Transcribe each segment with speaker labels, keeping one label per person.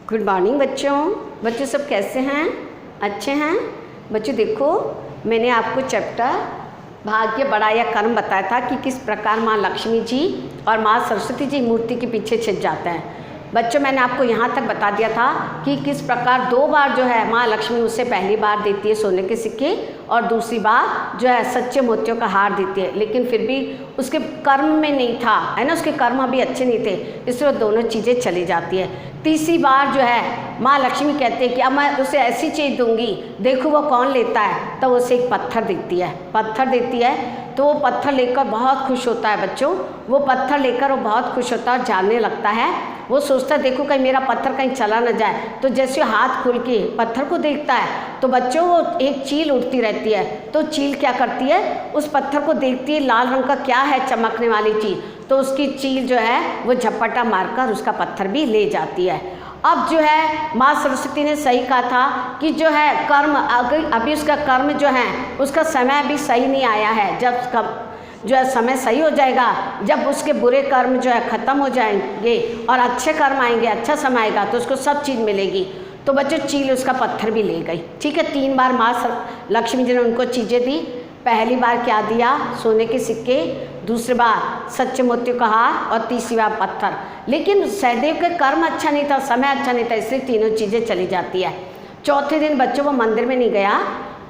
Speaker 1: Good morning बच्चों सब कैसे हैं? अच्छे हैं बच्चों। देखो मैंने आपको चैप्टर भाग्य बड़ा या कर्म बताया था कि किस प्रकार माँ लक्ष्मी जी और माँ सरस्वती जी मूर्ति के पीछे छिप जाते हैं। बच्चों मैंने आपको यहाँ तक बता दिया था कि किस प्रकार 2 बार जो है माँ लक्ष्मी उसे पहली बार देती है सोने के सिक्के और दूसरी बार जो है सच्चे मोतियों का हार देती है, लेकिन फिर भी उसके कर्म में नहीं था, है ना, उसके कर्म अभी अच्छे नहीं थे, इसलिए दोनों चीज़ें चली जाती है। तीसरी बार जो है माँ लक्ष्मी कहती है कि अब मैं उसे ऐसी चीज़ दूंगी, देखो वो कौन लेता है, तो उसे एक पत्थर देती है। तो वो पत्थर लेकर बहुत खुश होता है बच्चों। वो पत्थर लेकर वो बहुत खुश होता है और जानने लगता है। वो सोचता है देखो कहीं मेरा पत्थर कहीं चला न जाए। तो जैसे हाथ खोल के पत्थर को देखता है तो बच्चों वो एक चील उड़ती रहती है। तो चील क्या करती है, उस पत्थर को देखती है, लाल रंग का क्या है चमकने वाली चीज़, तो उसकी चील जो है वो झपटा मारकर उसका पत्थर भी ले जाती है। अब जो है माँ सरस्वती ने सही कहा था कि जो है कर्म अभी उसका कर्म जो है उसका समय अभी सही नहीं आया है। जब जो है समय सही हो जाएगा, जब उसके बुरे कर्म जो है ख़त्म हो जाएंगे और अच्छे कर्म आएंगे, अच्छा समय आएगा, तो उसको सब चीज़ मिलेगी। तो बच्चों चील उसका पत्थर भी ले गई। ठीक है, 3 बार माँ लक्ष्मी जी ने उनको चीज़ें दी। पहली बार क्या दिया, सोने के सिक्के, दूसरी बार सच्चे मोतियों का हार और तीसरी बार पत्थर। लेकिन सहदेव के कर्म अच्छा नहीं था, समय अच्छा नहीं था, इसलिए तीनों चीज़ें चली जाती है। चौथे दिन बच्चों वो मंदिर में नहीं गया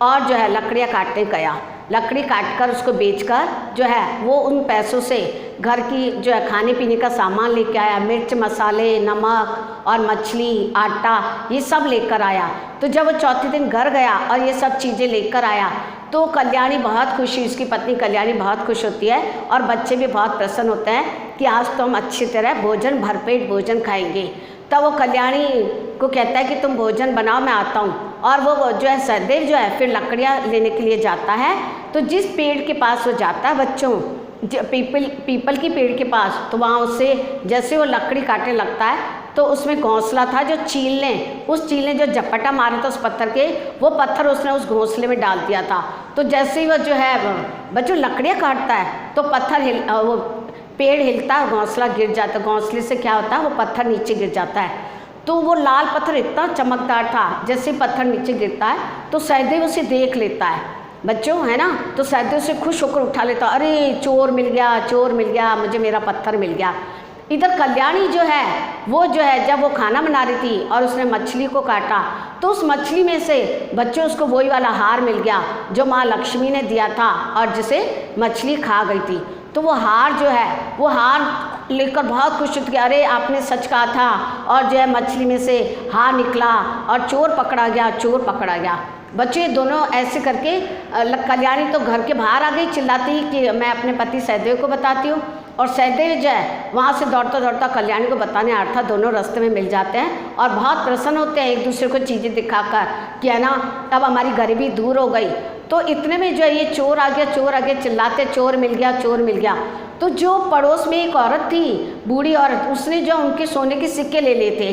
Speaker 1: और जो है लकड़ियाँ काटने गया। लकड़ी काटकर उसको बेचकर जो है वो उन पैसों से घर की जो है खाने पीने का सामान लेके आया। मिर्च मसाले, नमक और मछली, आटा, ये सब लेकर आया। तो जब वो चौथे दिन घर गया और ये सब चीज़ें लेकर आया तो कल्याणी बहुत खुशी, उसकी पत्नी कल्याणी बहुत खुश होती है और बच्चे भी बहुत प्रसन्न होते हैं कि आज तो हम अच्छी तरह भोजन, भरपेट भोजन खाएंगे। तब वो कल्याणी को कहता है कि तुम भोजन बनाओ, मैं आता हूँ। और वो जो है सहदेव जो है फिर लकड़ियाँ लेने के लिए जाता है। तो जिस पेड़ के पास वो जाता है बच्चों, पीपल की पेड़ के पास, तो वहाँ उससे जैसे वो लकड़ी काटने लगता है तो उसमें घोंसला था जो उस चील ने जो झपटा मारा था उस पत्थर के, वो पत्थर उसने उस घोंसले में डाल दिया था। तो जैसे ही वो जो है बच्चों लकड़ियाँ काटता है तो वो पेड़ हिलता है, घोंसला गिर जाता है। घोंसले से क्या होता है, वो पत्थर नीचे गिर जाता है। तो वो लाल पत्थर इतना चमकदार था, जैसे पत्थर नीचे गिरता है तो सहदेव उसे देख लेता है बच्चों, है ना। तो सहदेव से खुश होकर उठा लेता, अरे चोर मिल गया, मुझे मेरा पत्थर मिल गया। इधर कल्याणी जो है वो जो है जब वो खाना बना रही थी और उसने मछली को काटा तो उस मछली में से बच्चों उसको वही वाला हार मिल गया जो माँ लक्ष्मी ने दिया था और जिसे मछली खा गई थी। तो वो हार जो है वो हार लेकर बहुत खुश होती, अरे आपने सच कहा था, और जो है मछली में से हार निकला और चोर पकड़ा गया। बच्चे दोनों ऐसे करके कल्याणी तो घर के बाहर आ गई चिल्लाती कि मैं अपने पति सहदेव को बताती हूँ। और सहदेव जो है वहाँ से दौड़ता कल्याणी को बताने आ रहा था। दोनों रास्ते में मिल जाते हैं और बहुत प्रसन्न होते हैं एक दूसरे को चीज़ें दिखाकर कि है ना अब हमारी गरीबी दूर हो गई। तो इतने में जो है ये चोर आ गया चिल्लाते, चोर मिल गया। तो जो पड़ोस में एक औरत थी, बूढ़ी औरत, उसने जो उनके सोने के सिक्के ले लिए थे।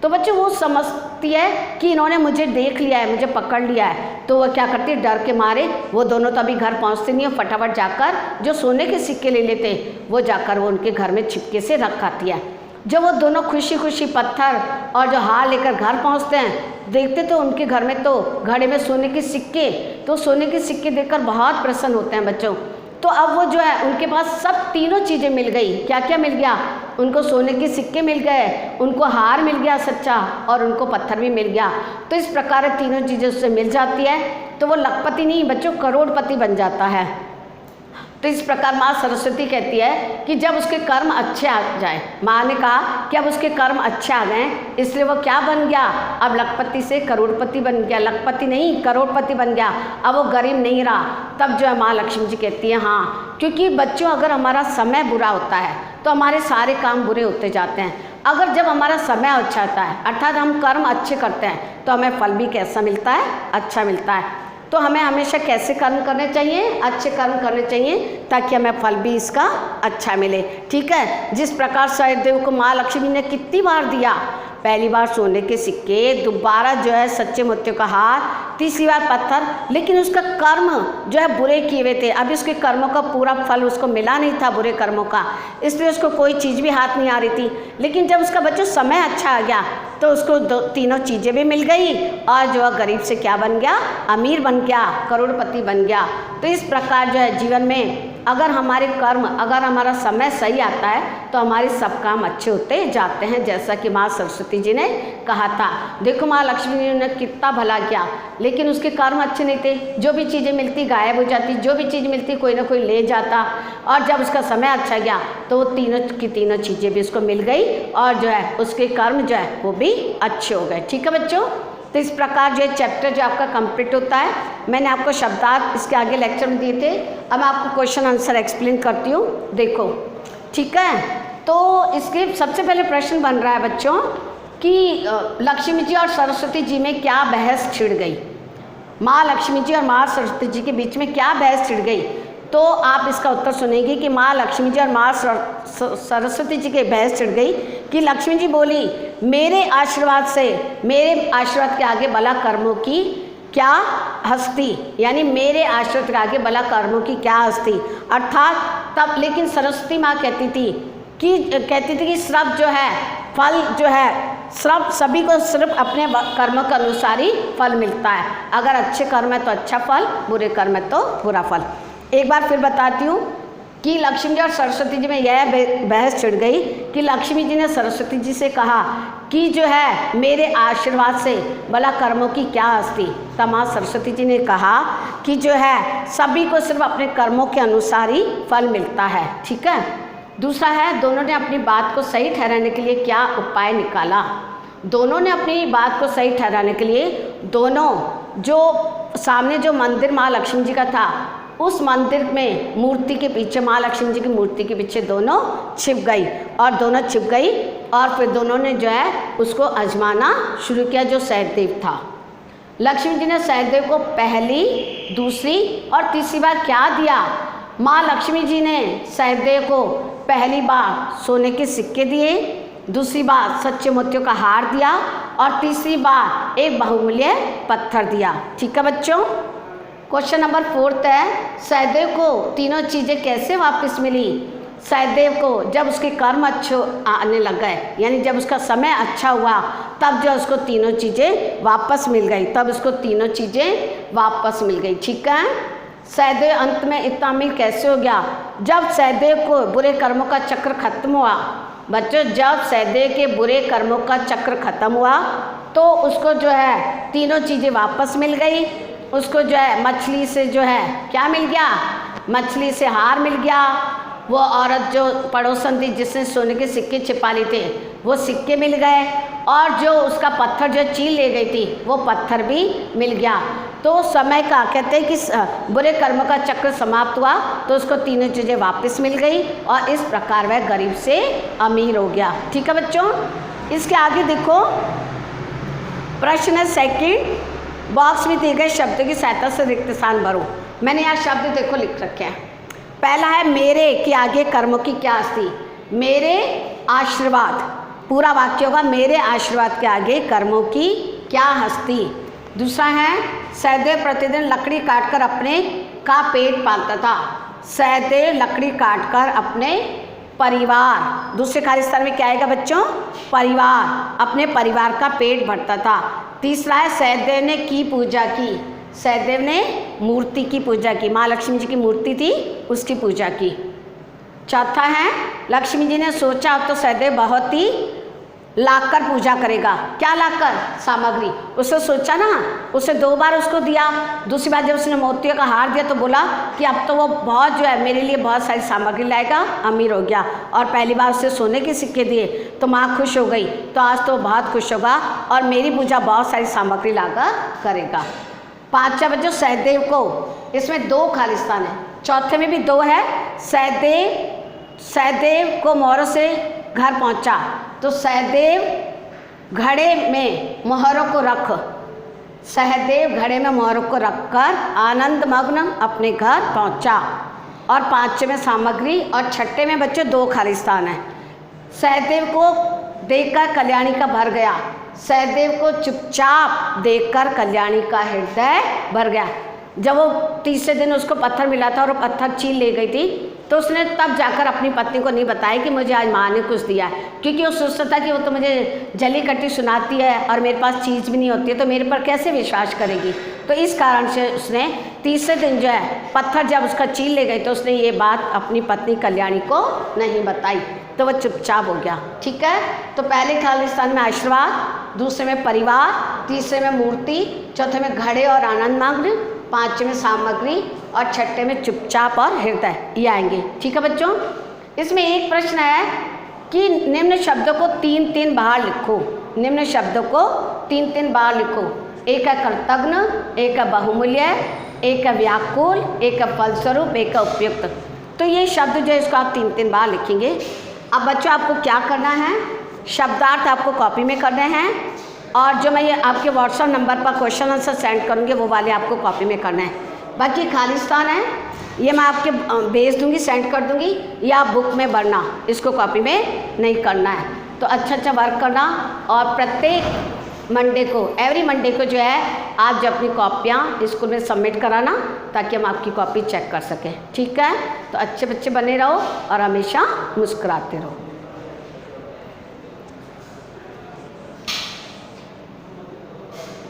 Speaker 1: तो बच्चे वो समझती है कि इन्होंने मुझे देख लिया है, मुझे पकड़ लिया है। तो वह क्या करती है, डर के मारे वो दोनों तो अभी घर पहुंचते नहीं है, फटाफट जाकर जो सोने के सिक्के ले लेते वो जाकर वो उनके घर में छिपके से रख आती है। जब वो दोनों खुशी पत्थर और जो हार लेकर घर पहुंचते हैं, देखते तो उनके घर में तो घड़े में सोने के सिक्के, तो सोने के सिक्के देखकर बहुत प्रसन्न होते हैं बच्चों। तो अब वो जो है उनके पास सब तीनों चीज़ें मिल गई। क्या मिल गया, उनको सोने के सिक्के मिल गए, उनको हार मिल गया सच्चा, और उनको पत्थर भी मिल गया। तो इस प्रकार तीनों चीज़ें उससे मिल जाती है तो वो लखपति नहीं बच्चों करोड़पति बन जाता है। तो इस प्रकार माँ सरस्वती कहती है कि जब उसके कर्म अच्छे आ जाए, माँ ने कहा कि अब उसके कर्म अच्छे आ गए, इसलिए वो क्या बन गया, अब लखपति से करोड़पति बन गया, लखपति नहीं करोड़पति बन गया, अब वो गरीब नहीं रहा। तब जो है माँ लक्ष्मी जी कहती है हाँ, क्योंकि बच्चों अगर हमारा समय बुरा होता है तो हमारे सारे काम बुरे होते जाते हैं। अगर जब हमारा समय अच्छा होता है अर्थात हम कर्म अच्छे करते हैं तो हमें फल भी कैसा मिलता है, अच्छा मिलता है। तो हमें हमेशा कैसे कर्म करने चाहिए, अच्छे कर्म करने चाहिए ताकि हमें फल भी इसका अच्छा मिले। ठीक है, जिस प्रकार सहदेव को माँ लक्ष्मी ने कितनी बार दिया, पहली बार सोने के सिक्के, दोबारा जो है सच्चे मोतियों का हार, तीसरी बार पत्थर, लेकिन उसका कर्म जो है बुरे किए हुए थे। अभी उसके कर्मों का पूरा फल उसको मिला नहीं था बुरे कर्मों का, इसलिए उसको कोई चीज़ भी हाथ नहीं आ रही थी। लेकिन जब उसका बच्चों समय अच्छा आ गया तो उसको तीनों चीज़ें भी मिल गई और जो है गरीब से क्या बन गया, अमीर बन गया, करोड़पति बन गया। तो इस प्रकार जो है जीवन में अगर हमारे कर्म, अगर हमारा समय सही आता है तो हमारे सब काम अच्छे होते जाते हैं, जैसा कि माँ सरस्वती जी ने कहा था। देखो माँ लक्ष्मी जी ने कितना भला किया, लेकिन उसके कर्म अच्छे नहीं थे। जो भी चीज़ें मिलती गायब हो जाती, जो भी चीज़ मिलती कोई ना कोई ले जाता, और जब उसका समय अच्छा गया तो वो तीनों की तीनों चीज़ें भी उसको मिल गई और जो है उसके कर्म जो है वो भी अच्छे हो गए। ठीक है बच्चों, तो इस प्रकार जो चैप्टर जो आपका कंप्लीट होता है। मैंने आपको शब्दार्थ इसके आगे लेक्चर में दिए थे, अब मैं आपको क्वेश्चन आंसर एक्सप्लेन करती हूँ। देखो ठीक है, तो इसके सबसे पहले प्रश्न बन रहा है बच्चों कि लक्ष्मी जी और सरस्वती जी में क्या बहस छिड़ गई। माँ लक्ष्मी जी और माँ सरस्वती जी के बीच में क्या बहस छिड़ गई, तो आप इसका उत्तर सुनेंगे कि माँ लक्ष्मी जी और माँ सरस्वती जी के बहस छिड़ गई कि लक्ष्मी जी बोली मेरे आशीर्वाद से, मेरे आशीर्वाद के आगे भला कर्मों की क्या हस्ती, यानी मेरे आशीर्वाद के आगे भला कर्मों की क्या हस्ती। अर्थात तब लेकिन सरस्वती माँ कहती थी कि श्रब जो है, फल जो है, श्रब सभी को सिर्फ अपने कर्म के अनुसार ही फल मिलता है। अगर अच्छे कर्म है तो अच्छा फल, बुरे कर्म है तो बुरा फल। एक बार फिर बताती हूँ कि लक्ष्मी जी और सरस्वती जी में यह बहस छिड़ गई कि लक्ष्मी जी ने सरस्वती जी से कहा कि जो है मेरे आशीर्वाद से भला कर्मों की क्या हस्ती। तब माँ सरस्वती जी ने कहा कि जो है सभी को सिर्फ अपने कर्मों के अनुसार ही फल मिलता है। ठीक है। दूसरा है, दोनों ने अपनी बात को सही ठहराने के लिए क्या उपाय निकाला। दोनों ने अपनी बात को सही ठहराने के लिए, दोनों जो सामने जो मंदिर माँ लक्ष्मी जी का था, उस मंदिर में मूर्ति के पीछे, माँ लक्ष्मी जी की मूर्ति के पीछे दोनों छिप गई और दोनों छिप गई और फिर दोनों ने जो है उसको आजमाना शुरू किया जो सहदेव था। लक्ष्मी जी ने सहदेव को पहली, दूसरी और तीसरी बार क्या दिया। माँ लक्ष्मी जी ने सहदेव को पहली बार सोने के सिक्के दिए, दूसरी बार सच्चे मोतियों का हार दिया और तीसरी बार एक बहुमूल्य पत्थर दिया। ठीक है बच्चों। क्वेश्चन नंबर 4 है, सहदेव को तीनों चीज़ें कैसे वापस मिली। सहदेव को जब उसके कर्म अच्छे आने लग गए, यानी जब उसका समय अच्छा हुआ, तब जो उसको तीनों चीज़ें वापस मिल गई, तब उसको तीनों चीज़ें वापस मिल गई। ठीक है। सहदेव अंत में इतना अमीर कैसे हो गया। जब सहदेव को बुरे कर्मों का चक्र खत्म हुआ, बच्चों जब सहदेव के बुरे कर्मों का चक्र खत्म हुआ तो उसको जो है तीनों चीज़ें वापस मिल गई। उसको जो है मछली से जो है क्या मिल गया, मछली से हार मिल गया। वो औरत जो पड़ोसन थी जिसने सोने के सिक्के छिपा लिए थे, वो सिक्के मिल गए और जो उसका पत्थर जो चील ले गई थी, वो पत्थर भी मिल गया। तो समय का कहते हैं कि बुरे कर्म का चक्र समाप्त हुआ तो उसको तीनों चीज़ें वापस मिल गई और इस प्रकार वह गरीब से अमीर हो गया। ठीक है बच्चों। इसके आगे देखो प्रश्न है सेकंड, बॉक्स में दिए गए शब्दों की सहायता से रिक्त स्थान भरो। मैंने यहाँ शब्द देखो लिख रखे हैं। पहला है मेरे के आगे कर्मों की क्या हस्ती। मेरे आशीर्वाद, पूरा वाक्य होगा मेरे आशीर्वाद के आगे कर्मों की क्या हस्ती। दूसरा है सहदेव प्रतिदिन लकड़ी काटकर अपने का पेट पालता था। सहदेव लकड़ी काटकर अपने परिवार, दूसरे कार्यस्थल में क्या आएगा बच्चों, परिवार, अपने परिवार का पेट भरता था। तीसरा है सहदेव ने की पूजा की। सहदेव ने मूर्ति की पूजा की, माँ लक्ष्मी जी की मूर्ति थी उसकी पूजा की। चौथा है लक्ष्मी जी ने सोचा तो सहदेव बहुत ही लाकर पूजा करेगा। क्या लाकर, सामग्री। उसने सोचा ना, उसे 2 बार उसको दिया। दूसरी बार जब उसने मोतियों का हार दिया तो बोला कि अब तो वो बहुत जो है मेरे लिए बहुत सारी सामग्री लाएगा, अमीर हो गया। और पहली बार उसे सोने के सिक्के दिए तो माँ खुश हो गई, तो आज तो बहुत खुश होगा और मेरी पूजा बहुत सारी सामग्री लाकर करेगा। 5वां बच्चों सहदेव को, इसमें 2 खाली स्थान है, चौथे में भी 2 है। सहदेव को मोहरों से घर पहुंचा तो सहदेव घड़े में मोहरों को रख, सहदेव घड़े में मोहरों को रखकर आनंद मग्न अपने घर पहुंचा। और 5वें में सामग्री और 6ठे में बच्चे 2 खाली स्थान है। सहदेव को देखकर कल्याणी का भर गया। सहदेव को चुपचाप देखकर कल्याणी का हृदय भर गया। जब वो तीसरे दिन उसको पत्थर मिला था और वो पत्थर चील ले गई थी तो उसने तब जाकर अपनी पत्नी को नहीं बताया कि मुझे आज माँ ने कुछ दिया है, क्योंकि वो सोचता था कि वो तो मुझे जली कटी सुनाती है और मेरे पास चीज़ भी नहीं होती है, तो मेरे पर कैसे विश्वास करेगी। तो इस कारण से उसने तीसरे दिन जो है पत्थर जब उसका चील ले गई तो उसने ये बात अपनी पत्नी कल्याणी को नहीं बताई, तो वह चुपचाप हो गया। ठीक है, तो पहले खालिस्तान में आशीर्वाद, दूसरे में परिवार, तीसरे में मूर्ति, चौथे में घड़े और आनंद मग्न, पाँचवें में सामग्री और छठे में चुपचाप और हृदय, ये आएंगे। ठीक है बच्चों, इसमें एक प्रश्न है कि निम्न शब्दों को 3-3 बार लिखो। निम्न शब्दों को 3-3 बार लिखो। एक है कृतज्ञ, एक है बहुमूल्य, एक है व्याकुल, एक है फलस्वरूप, एक है उपयुक्त। तो ये शब्द जो है इसको आप 3-3 बार लिखेंगे। अब बच्चों आपको क्या करना है, शब्दार्थ आपको कॉपी में करने हैं और जो मैं ये आपके व्हाट्सएप नंबर पर क्वेश्चन आंसर सेंड करूँगी वो वाले आपको कॉपी में करना है। बाकी खालिस्तान है ये मैं आपके भेज दूँगी, सेंड कर दूँगी, या आप बुक में भरना, इसको कॉपी में नहीं करना है। तो अच्छा वर्क करना और प्रत्येक मंडे को, एवरी मंडे को जो है आप जो अपनी कॉपियाँ स्कूल में सबमिट कराना, ताकि हम आपकी कॉपी चेक कर सकें। ठीक है, तो अच्छे बच्चे बने रहो और हमेशा मुस्कुराते रहो।